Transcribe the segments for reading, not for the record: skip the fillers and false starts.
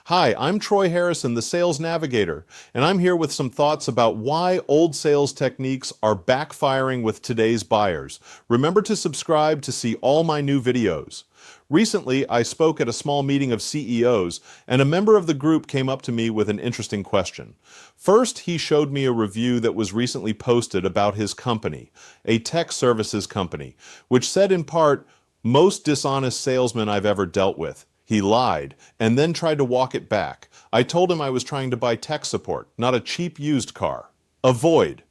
Hi, I'm Troy Harrison, the Sales Navigator, and I'm here with some thoughts about why old sales techniques are backfiring with today's buyers. Remember to subscribe to see all my new videos. Recently, I spoke at a small meeting of CEOs, and a member of the group came up to me with an interesting question. First, he showed me a review that was recently posted about his company, a tech services company, which said in part, "Most dishonest salesman I've ever dealt with." He lied, and then tried to walk it back. I told him I was trying to buy tech support, not a cheap used car. Avoid.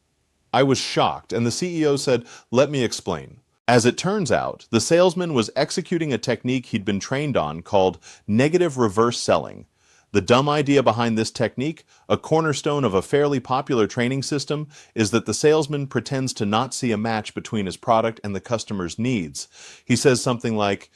I was shocked, and the CEO said, "Let me explain." As it turns out, the salesman was executing a technique he'd been trained on called negative reverse selling. The dumb idea behind this technique, a cornerstone of a fairly popular training system, is that the salesman pretends to not see a match between his product and the customer's needs. He says something like,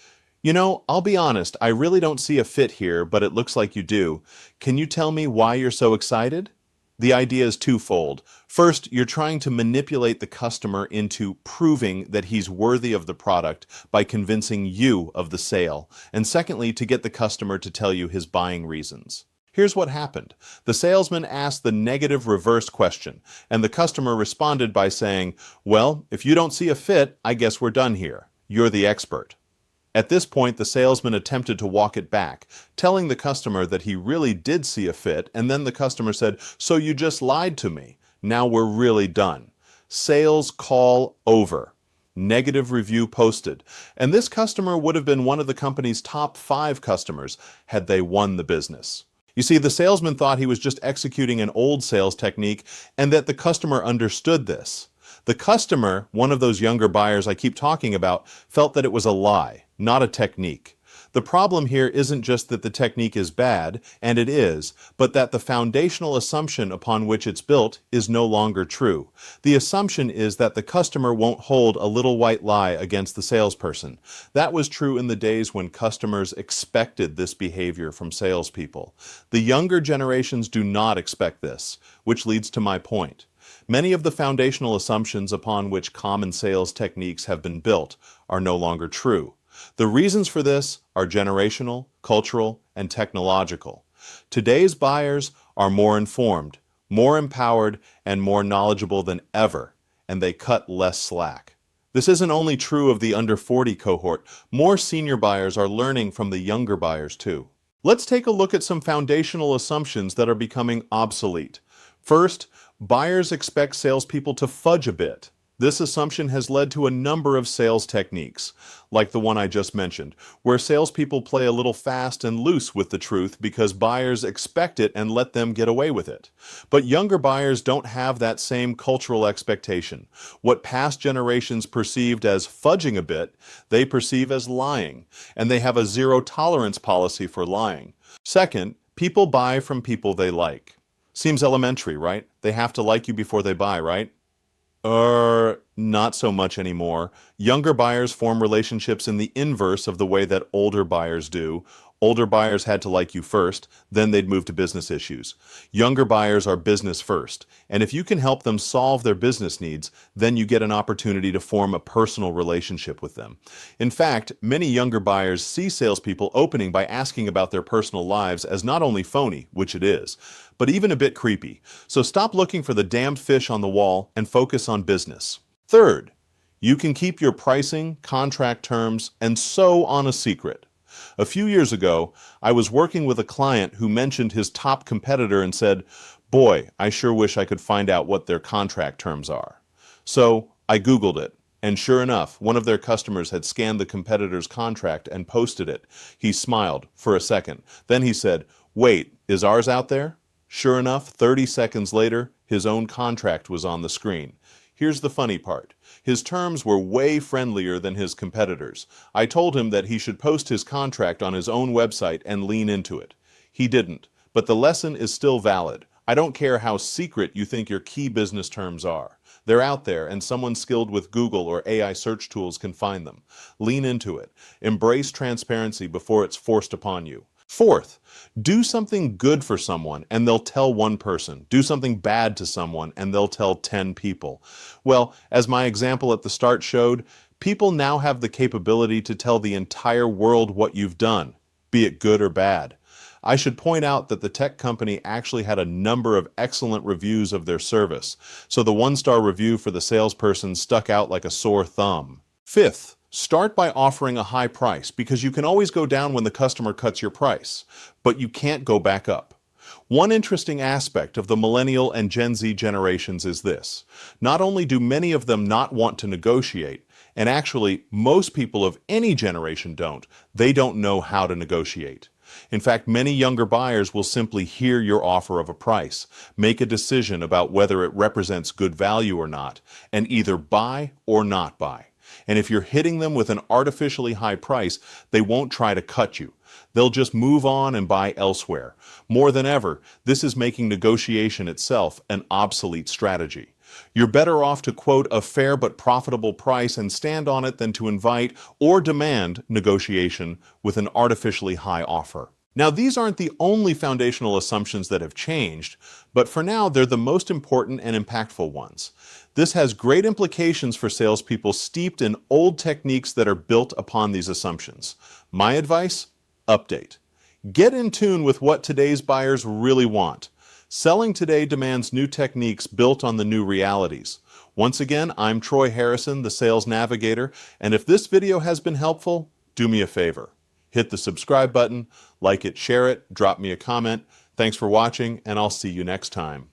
I'll be honest, I really don't see a fit here, but it looks like you do. Can you tell me why you're so excited?" The idea is twofold. First, you're trying to manipulate the customer into proving that he's worthy of the product by convincing you of the sale. And secondly, to get the customer to tell you his buying reasons. Here's what happened. The salesman asked the negative reverse question, and the customer responded by saying, "Well, if you don't see a fit, I guess we're done here. You're the expert." At this point, the salesman attempted to walk it back, telling the customer that he really did see a fit, and then the customer said, "So you just lied to me. Now we're really done." Sales call over. Negative review posted. And this customer would have been one of the company's top 5 customers had they won the business. You see, the salesman thought he was just executing an old sales technique and that the customer understood this. The customer, one of those younger buyers I keep talking about, felt that it was a lie, not a technique. The problem here isn't just that the technique is bad, and it is, but that the foundational assumption upon which it's built is no longer true. The assumption is that the customer won't hold a little white lie against the salesperson. That was true in the days when customers expected this behavior from salespeople. The younger generations do not expect this, which leads to my point. Many of the foundational assumptions upon which common sales techniques have been built are no longer true. The reasons for this are generational, cultural, and technological. Today's buyers are more informed, more empowered, and more knowledgeable than ever, and they cut less slack. This isn't only true of the under 40 cohort. More senior buyers are learning from the younger buyers too. Let's take a look at some foundational assumptions that are becoming obsolete. First, buyers expect salespeople to fudge a bit. This assumption has led to a number of sales techniques, like the one I just mentioned, where salespeople play a little fast and loose with the truth because buyers expect it and let them get away with it. But younger buyers don't have that same cultural expectation. What past generations perceived as fudging a bit, they perceive as lying, and they have a zero-tolerance policy for lying. Second, people buy from people they like. Seems elementary, right? They have to like you before they buy, right? Not so much anymore. Younger buyers form relationships in the inverse of the way that older buyers do. Older buyers had to like you first, then they'd move to business issues. Younger buyers are business first, and if you can help them solve their business needs, then you get an opportunity to form a personal relationship with them. In fact, many younger buyers see salespeople opening by asking about their personal lives as not only phony, which it is, but even a bit creepy. So stop looking for the damned fish on the wall and focus on business. Third, you can keep your pricing, contract terms, and so on a secret. A few years ago, I was working with a client who mentioned his top competitor and said, "Boy, I sure wish I could find out what their contract terms are." So I Googled it, and sure enough, one of their customers had scanned the competitor's contract and posted it. He smiled for a second. Then he said, "Wait, is ours out there?" Sure enough, 30 seconds later, his own contract was on the screen. Here's the funny part. His terms were way friendlier than his competitors. I told him that he should post his contract on his own website and lean into it. He didn't, but the lesson is still valid. I don't care how secret you think your key business terms are. They're out there, and someone skilled with Google or AI search tools can find them. Lean into it. Embrace transparency before it's forced upon you. Fourth, do something good for someone and they'll tell one person. Do something bad to someone and they'll tell 10 people. Well, as my example at the start showed, people now have the capability to tell the entire world what you've done, be it good or bad. I should point out that the tech company actually had a number of excellent reviews of their service, so the one-star review for the salesperson stuck out like a sore thumb. Fifth, start by offering a high price because you can always go down when the customer cuts your price, but you can't go back up. One interesting aspect of the millennial and Gen Z generations is this. Not only do many of them not want to negotiate, and actually most people of any generation don't, they don't know how to negotiate. In fact, many younger buyers will simply hear your offer of a price, make a decision about whether it represents good value or not, and either buy or not buy. And if you're hitting them with an artificially high price, they won't try to cut you. They'll just move on and buy elsewhere. More than ever, this is making negotiation itself an obsolete strategy. You're better off to quote a fair but profitable price and stand on it than to invite or demand negotiation with an artificially high offer. Now, these aren't the only foundational assumptions that have changed, but for now, they're the most important and impactful ones. This has great implications for salespeople steeped in old techniques that are built upon these assumptions. My advice? Update. Get in tune with what today's buyers really want. Selling today demands new techniques built on the new realities. Once again, I'm Troy Harrison, the Sales Navigator, and if this video has been helpful, do me a favor. Hit the subscribe button, like it, share it, drop me a comment. Thanks for watching, and I'll see you next time.